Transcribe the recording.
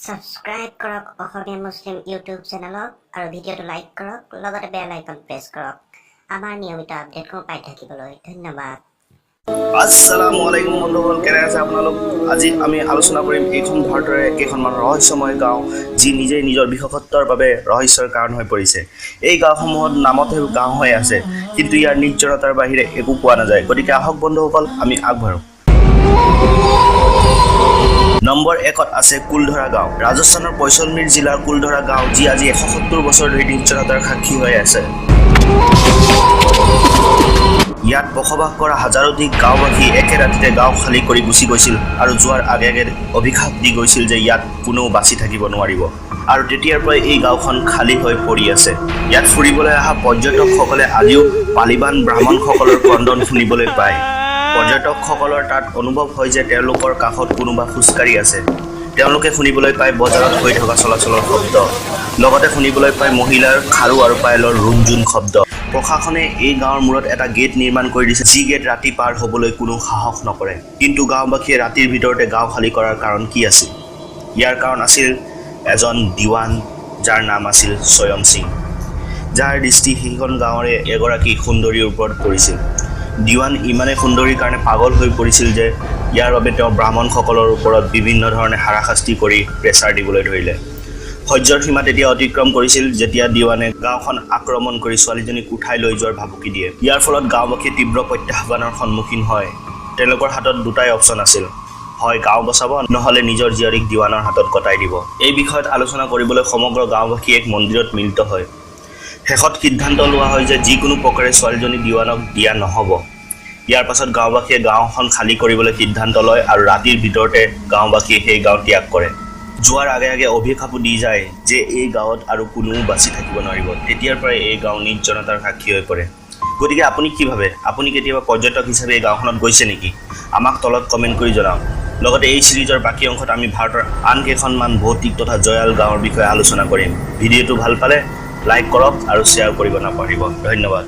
Subscribe কৰক অসমীয়া মুছলিম YouTube চেনেলক আৰু ভিডিঅ'টো লাইক কৰক লগতে বেল আইকন প্ৰেছ কৰক আমাৰ নিয়মিত আপডেটসমূহ পাই থাকিবলৈ ধন্যবাদ। আসসালামু আলাইকুম বন্ধুসকল, কেনে আছে আপোনালোক? আজি আমি আলোচনা কৰিম এইখন ভাৰতৰে কেইখনমান ৰহস্যময় গাঁও যি নিজেই নিজৰ বিশেষত্বৰ বাবে ৰহস্যৰ কাৰণ হৈ পৰিছে। এই গাঁওসমূহত নামতহে গাঁও হৈ আছে, কিন্তু ইয়াৰ নিৰ্জনতাৰ বাহিৰে একো পোৱা নাযায়। গতিকে আহক বন্ধুসকল, আমি আগবাঢ়ো। নম্বৰ 1ত আছে কুলধৰা গাঁও। ৰাজস্থানৰ পৈচলমেৰ জিলাৰ কুলধৰা গাঁও, যি আজি 170 বছৰ ধৰি নিৰ্জনতাৰ সাক্ষী হৈ আছে। ইয়াত বসবাস কৰা হাজাৰোধিক গাঁওবাসী একে ৰাতিতে গাঁও খালী কৰি গুচি গৈছিল আৰু যোৱাৰ আগে আগে অভিশাপ দি গৈছিল যে ইয়াত কোনেও বাচি থাকিব নোৱাৰিব। আৰু তেতিয়াৰ পৰাই এই গাঁওখন খালী হৈ পৰি আছে। ইয়াত ফুৰিবলৈ অহা পৰ্যটকসকলে আজিও পালিবান ব্ৰাহ্মণসকলৰ ক্ৰন্দন শুনিবলৈ পায়। পৰ্যটকসকলৰ তাত অনুভৱ হয় যে তেওঁলোকৰ কাষত কোনোবা খোজকাঢ়ি আছে। তেওঁলোকে শুনিবলৈ পায় বজাৰত হৈ থকা চলাচলৰ শব্দ, লগতে শুনিবলৈ পায় মহিলাৰ খাৰু আৰু পায়েলৰ ৰুমঝুম শব্দ। প্ৰশাসনে এই গাঁৱৰ মূৰত এটা গেট নিৰ্মাণ কৰি দিছে, যি গেট ৰাতি পাৰ হ'বলৈ কোনো সাহস নকৰে। কিন্তু গাঁওবাসীয়ে ৰাতিৰ ভিতৰতে গাঁও খালী কৰাৰ কাৰণ কি আছিল? ইয়াৰ কাৰণ আছিল এজন দিৱান, যাৰ নাম আছিল স্বয়ং সিং, যাৰ দৃষ্টি সেইখন গাঁৱৰে এগৰাকী সুন্দৰীৰ ওপৰত পৰিছিল। দিৱান ইমানে সুন্দৰীৰ কাৰণে পাগল হৈ পৰিছিল যে ইয়াৰ বাবে তেওঁ ব্ৰাহ্মণসকলৰ ওপৰত বিভিন্ন ধৰণে হাৰাশাস্তি কৰি প্ৰেছাৰ দিবলৈ ধৰিলে। সহ্যৰ সীমা তেতিয়া অতিক্ৰম কৰিছিল যেতিয়া দিৱানে গাঁওখন আক্ৰমণ কৰি ছোৱালীজনীক উঠাই লৈ যোৱাৰ ভাবুকি দিয়ে। ইয়াৰ ফলত গাঁওবাসীয়ে তীব্ৰ প্ৰত্যাহ্বানৰ সন্মুখীন হয়। তেওঁলোকৰ হাতত দুটাই অপশ্যন আছিল, হয় গাঁও বচাব, নহ'লে নিজৰ জীয়ৰীক দিৱানৰ হাতত গতাই দিব। এই বিষয়ত আলোচনা কৰিবলৈ সমগ্ৰ গাঁওবাসী এক মন্দিৰত মিলিত হয়। শেষত সিদ্ধান্ত লোৱা হয় যে যিকোনো প্ৰকাৰে ছোৱালীজনী দিৱানক দিয়া নহ'ব। ইয়াৰ পাছত গাঁওবাসীয়ে গাঁওখন খালী কৰিবলৈ সিদ্ধান্ত লয় আৰু ৰাতিৰ ভিতৰতে গাঁওবাসীয়ে সেই গাঁও ত্যাগ কৰে। যোৱাৰ আগে আগে অভিশাপো দি যায় যে এই গাঁৱত আৰু কোনেও বাচি থাকিব নোৱাৰিব। তেতিয়াৰ পৰাই এই গাঁও নিৰ্জনতাৰ সাক্ষী হৈ পৰে। গতিকে আপুনি কি ভাবে? আপুনি কেতিয়াবা পৰ্যটক হিচাপে এই গাঁওখনত গৈছে নেকি? আমাক তলত কমেণ্ট কৰি জনাওক। লগতে এই চিৰিজৰ বাকী অংশত আমি ভাৰতৰ আন কেইখনমান ভৌতিক তথা জয়াল গাঁৱৰ বিষয়ে আলোচনা কৰিম। ভিডিঅ'টো ভাল পালে লাইক কৰক আৰু শ্বেয়াৰ কৰিব নাপাহৰিব। ধন্যবাদ।